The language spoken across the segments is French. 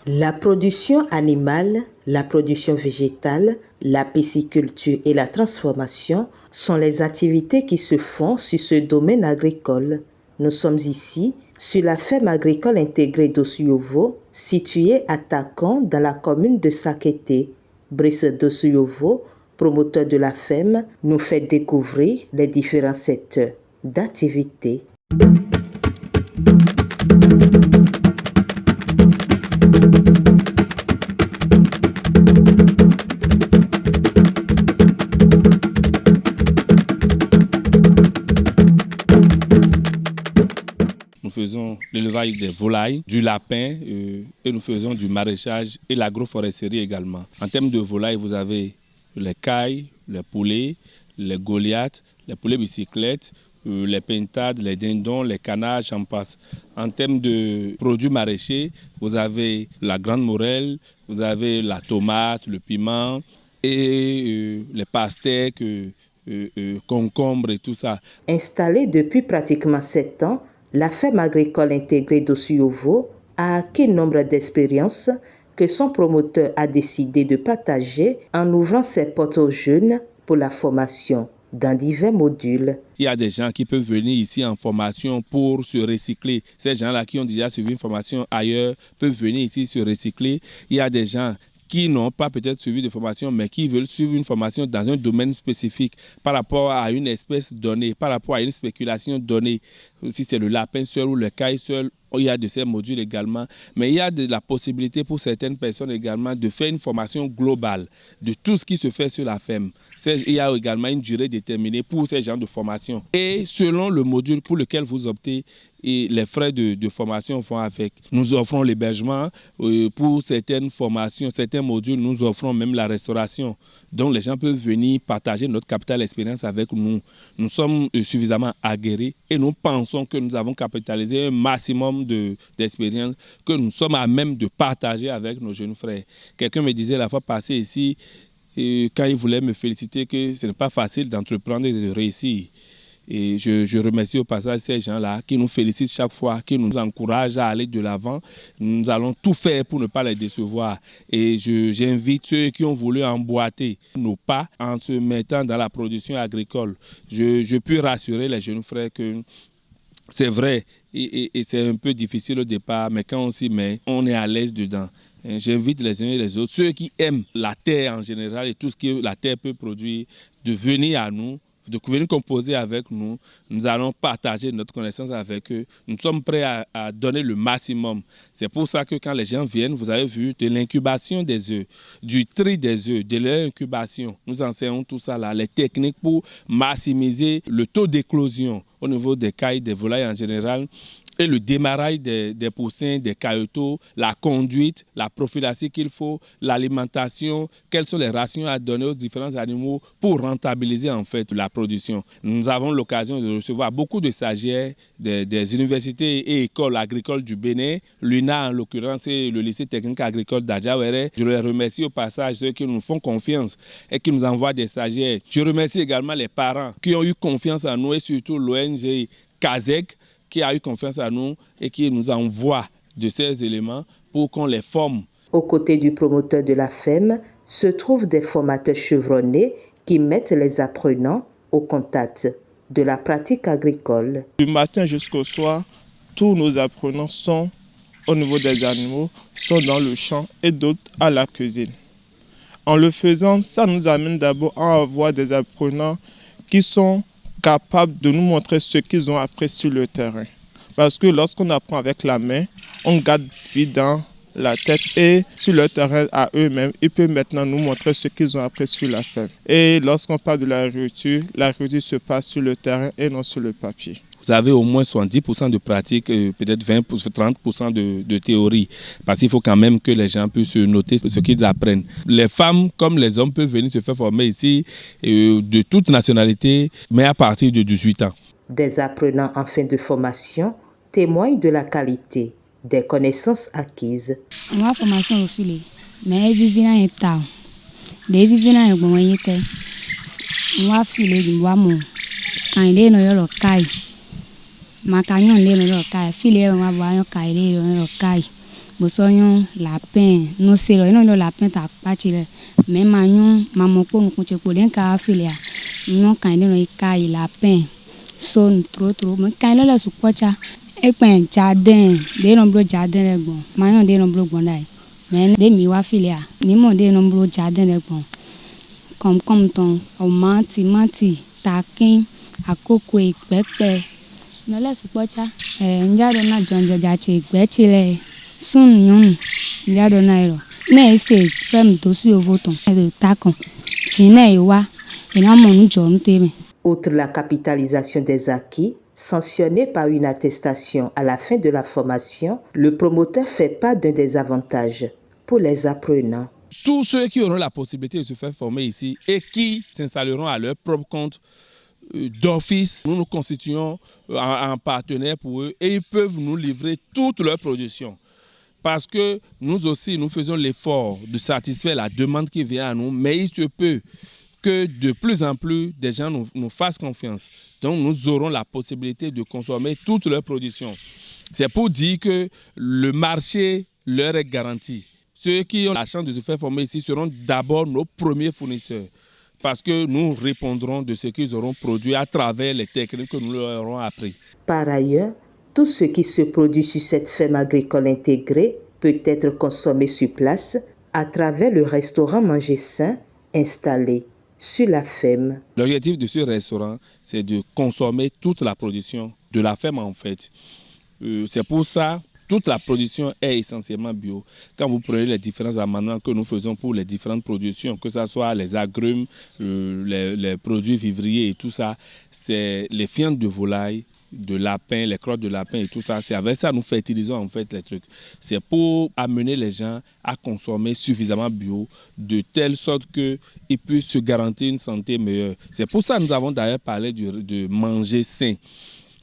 La production animale, la production végétale, la pisciculture et la transformation sont les activités qui se font sur ce domaine agricole. Nous sommes ici sur la ferme agricole intégrée d'Osuyovo, située à Takon dans la commune de Sakété. Brice d'Osuyovo, promoteur de la ferme, nous fait découvrir les différents secteurs d'activité. Nous faisons l'élevage des volailles, du lapin et nous faisons du maraîchage et l'agroforesterie également. En termes de volailles, vous avez les cailles, les poulets, les goliaths, les poulets bicyclettes, les pintades, les dindons, les canards, j'en passe. En termes de produits maraîchers, vous avez la grande morelle, vous avez la tomate, le piment et les pastèques, concombres et tout ça. Installée depuis pratiquement 7 ans, la ferme agricole intégrée d'Osuyovo a acquis nombre d'expériences que son promoteur a décidé de partager en ouvrant ses portes aux jeunes pour la formation dans divers modules. Il y a des gens qui peuvent venir ici en formation pour se recycler. Ces gens-là qui ont déjà suivi une formation ailleurs peuvent venir ici se recycler. Il y a des gens qui n'ont pas peut-être suivi de formation, mais qui veulent suivre une formation dans un domaine spécifique par rapport à une espèce donnée, par rapport à une spéculation donnée. Si c'est le lapin seul ou le caille seul, il y a de ces modules également. Mais il y a de la possibilité pour certaines personnes également de faire une formation globale de tout ce qui se fait sur la ferme. Il y a également une durée déterminée pour ces genres de formation. Et selon le module pour lequel vous optez, et les frais de formation vont avec. Nous offrons l'hébergement pour certaines formations, certains modules, nous offrons même la restauration. Donc les gens peuvent venir partager notre capital expérience avec nous. Nous sommes suffisamment aguerris et nous pensons que nous avons capitalisé un maximum d'expérience que nous sommes à même de partager avec nos jeunes frères. Quelqu'un me disait la fois passée ici, quand il voulait me féliciter, que ce n'est pas facile d'entreprendre et de réussir. Et je remercie au passage ces gens-là qui nous félicitent chaque fois, qui nous encouragent à aller de l'avant. Nous allons tout faire pour ne pas les décevoir. Et j'invite ceux qui ont voulu emboîter nos pas en se mettant dans la production agricole. Je peux rassurer les jeunes frères que c'est vrai et c'est un peu difficile au départ, mais quand on s'y met, on est à l'aise dedans. J'invite les uns et les autres, ceux qui aiment la terre en général et tout ce que la terre peut produire, de venir à nous, de venir composer avec nous. Nous allons partager notre connaissance avec eux. Nous sommes prêts à donner le maximum. C'est pour ça que quand les gens viennent, vous avez vu, de l'incubation des œufs, du tri des œufs, de leur incubation. Nous enseignons tout ça là, les techniques pour maximiser le taux d'éclosion au niveau des cailles, des volailles en général, et le démarrage des poussins, des cailloteaux, la conduite, la prophylaxie qu'il faut, l'alimentation, quelles sont les rations à donner aux différents animaux pour rentabiliser en fait la production. Nous avons l'occasion de recevoir beaucoup de stagiaires des universités et écoles agricoles du Bénin, l'UNA en l'occurrence et le lycée technique agricole d'Adjawere. Je les remercie au passage ceux qui nous font confiance et qui nous envoient des stagiaires. Je remercie également les parents qui ont eu confiance en nous et surtout l'ONG CASEC, qui a eu confiance en nous et qui nous envoie de ces éléments pour qu'on les forme. Aux côtés du promoteur de la ferme se trouvent des formateurs chevronnés qui mettent les apprenants au contact de la pratique agricole. Du matin jusqu'au soir, tous nos apprenants sont au niveau des animaux, sont dans le champ et d'autres à la cuisine. En le faisant, ça nous amène d'abord à avoir des apprenants qui sont capables de nous montrer ce qu'ils ont appris sur le terrain. Parce que lorsqu'on apprend avec la main, on garde vite dans la tête et sur le terrain à eux-mêmes, ils peuvent maintenant nous montrer ce qu'ils ont appris sur la ferme. Et lorsqu'on parle de la rupture se passe sur le terrain et non sur le papier. Vous avez au moins 70% de pratique, peut-être 30% de théorie. Parce qu'il faut quand même que les gens puissent noter ce qu'ils apprennent. Les femmes comme les hommes peuvent venir se faire former ici de toute nationalité, mais à partir de 18 ans. Des apprenants en fin de formation témoignent de la qualité des connaissances acquises. Ma formation au filet, mais vivant en temps. Des vivants en bon été. Moi filet du bois mon. Quand il est dans le caille. Ma canyon le no kai file ma ba yo kai le no kai Bosonyo lapin no selo ino lo lapin ta pachile me manyo mamoko no kunche polen ka afilia no kan no ikai lapin son trop me kan la supocha e pen jardin de no blo jardin le gbon manyo de no blo gbon dai me de mi wa filia ni mo de no blo jardin le gbon comme ton o mati takin akoko ipepe no la supocha njado na jonjo jachi gbechile sun nyɔnu ya dɔ na yɛrɛ ne ye se fɛn dosu ye voton de ta kan ti ne ye wa ina mɔ nu jɔ nu teme. Outre la capitalisation des acquis, sanctionné par une attestation à la fin de la formation, le promoteur fait part d'un des avantages pour les apprenants. Tous ceux qui auront la possibilité de se faire former ici et qui s'installeront à leur propre compte d'office, nous nous constituons en partenaire pour eux et ils peuvent nous livrer toute leur production. Parce que nous aussi, nous faisons l'effort de satisfaire la demande qui vient à nous, mais il se peut que de plus en plus des gens nous fassent confiance. Donc nous aurons la possibilité de consommer toute leur production. C'est pour dire que le marché leur est garanti. Ceux qui ont la chance de se faire former ici seront d'abord nos premiers fournisseurs. Parce que nous répondrons de ce qu'ils auront produit à travers les techniques que nous leur aurons appris. Par ailleurs, tout ce qui se produit sur cette ferme agricole intégrée peut être consommé sur place à travers le restaurant Manger Sain installé sur la ferme. L'objectif de ce restaurant, c'est de consommer toute la production de la ferme en fait. C'est pour ça toute la production est essentiellement bio. Quand vous prenez les différents amendements que nous faisons pour les différentes productions, que ce soit les agrumes, les produits vivriers et tout ça, c'est les fientes de volaille, de lapin, les crottes de lapin et tout ça. C'est avec ça que nous fertilisons en fait les trucs. C'est pour amener les gens à consommer suffisamment bio de telle sorte qu'ils puissent se garantir une santé meilleure. C'est pour ça que nous avons d'ailleurs parlé de manger sain.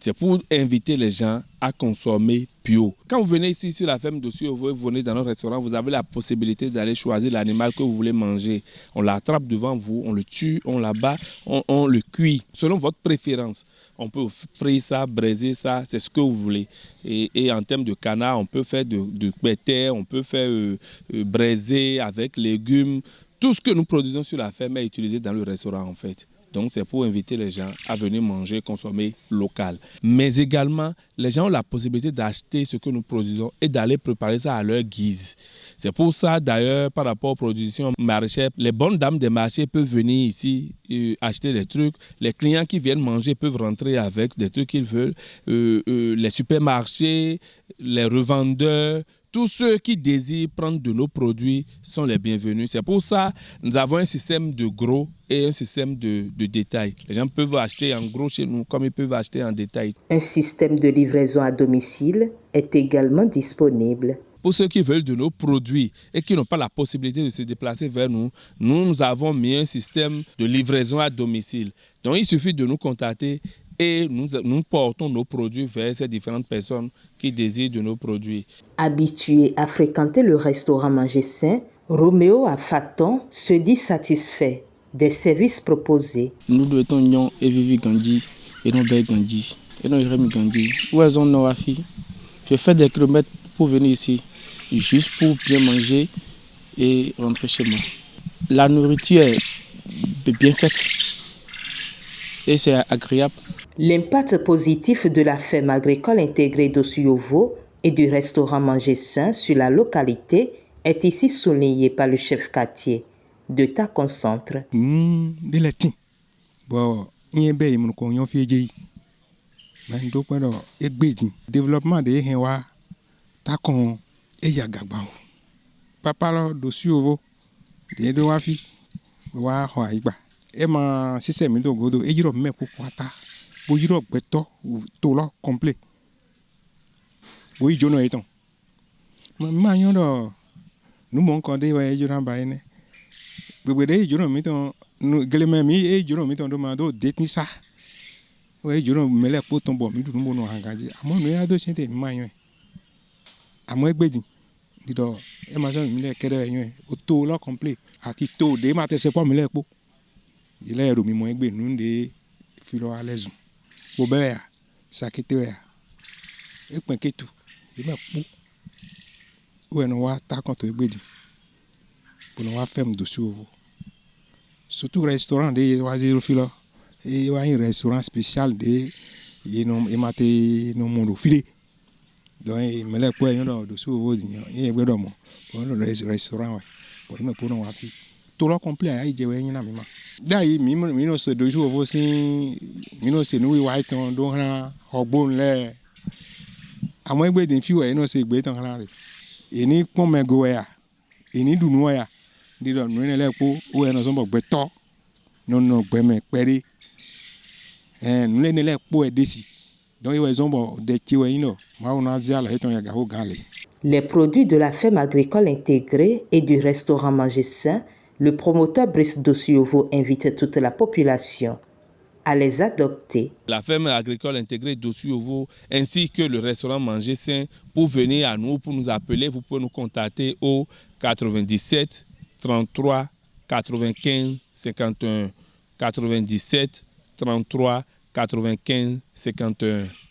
C'est pour inviter les gens à consommer bio. Quand vous venez ici sur la ferme d'Ossui, vous venez dans notre restaurant, vous avez la possibilité d'aller choisir l'animal que vous voulez manger. On l'attrape devant vous, on le tue, on l'abat, on le cuit, selon votre préférence. On peut frire ça, braiser ça, c'est ce que vous voulez. Et en termes de canard, on peut faire de péter, on peut faire braiser avec légumes. Tout ce que nous produisons sur la ferme est utilisé dans le restaurant en fait. Donc, c'est pour inviter les gens à venir manger, consommer local. Mais également, les gens ont la possibilité d'acheter ce que nous produisons et d'aller préparer ça à leur guise. C'est pour ça, d'ailleurs, par rapport aux productions maraîchères, les bonnes dames des marchés peuvent venir ici acheter des trucs. Les clients qui viennent manger peuvent rentrer avec des trucs qu'ils veulent. Les supermarchés, les revendeurs, tous ceux qui désirent prendre de nos produits sont les bienvenus. C'est pour ça que nous avons un système de gros et un système de détail. Les gens peuvent acheter en gros chez nous comme ils peuvent acheter en détail. Un système de livraison à domicile est également disponible. Pour ceux qui veulent de nos produits et qui n'ont pas la possibilité de se déplacer vers nous, nous avons mis un système de livraison à domicile. Donc il suffit de nous contacter et nous portons nos produits vers ces différentes personnes qui désirent de nos produits. Habitué à fréquenter le restaurant Manger Sain, Roméo Afaton se dit satisfait des services proposés. Nous devons et vivre Gandhi et non Bay Gandhi et non Jérémy Gandhi. Où est-ce qu'on a fait? Je fais des kilomètres pour venir ici, juste pour bien manger et rentrer chez moi. La nourriture est bien faite et c'est agréable. L'impact positif de la ferme agricole intégrée d'Ossui-Ovo et du restaurant Manger Sain sur la localité est ici souligné par le chef quartier de Taconcentre. Bon, développement de Henwa Tacon et Yagagbao. Papa d'Ossui-Ovo, de Doafi, Wa Hoaiba. Et ma système de Godo, et Europe, mais pourquoi ta? Pour Europe, tout là complet. Oui, je n'ai pas. Mais nous manquons des voyages durant Baïne. Vous voyez, je n'ai pas. Nous, Glémami et je n'ai pas demandé d'être ça. Oui, je n'ai pas pour ton bon, mais tout le monde a engagé. À mon meilleur dossier, c'est maillot. À moi, Bédi. Dis donc, et ma soeur, il est qu'elle au tout là complet. À Tito, des matins, c'est pas me pour. Il est remis moins que nous des philo à l'aise. Bobert, ça qui était. Et point que tout. Il m'a pour. ouais nous va ta contre gbedi pour nous va faire dessus surtout restaurant de wazir filo et un restaurant spécial de et non et maté non monde filé donc me le quoi non dessus et gbedo mo pour le restaurant ouais pour me pour nous va fi tout le complet ay je we na mi ma dai mi no se doju ovo sin mi no se nu wa ton do ran ogbon le àwọn egbe din fi we no se gbe tan ran re eni pon me go ya eni dunu ya di do nu le po o e no so bo gbe to no gbe me pere nu le le po e desi donc ils ont bon de ki we no ma on azia la eton ya ga ho gan le. Les produits de la ferme agricole intégrée et du restaurant Manger Sain, le promoteur Brice Dosuovo invite toute la population à les adopter. La ferme agricole intégrée d'Osuovo ainsi que le restaurant Manger Sain, pour venir à nous, pour nous appeler, vous pouvez nous contacter au 97 33 95 51. 97 33 95 51.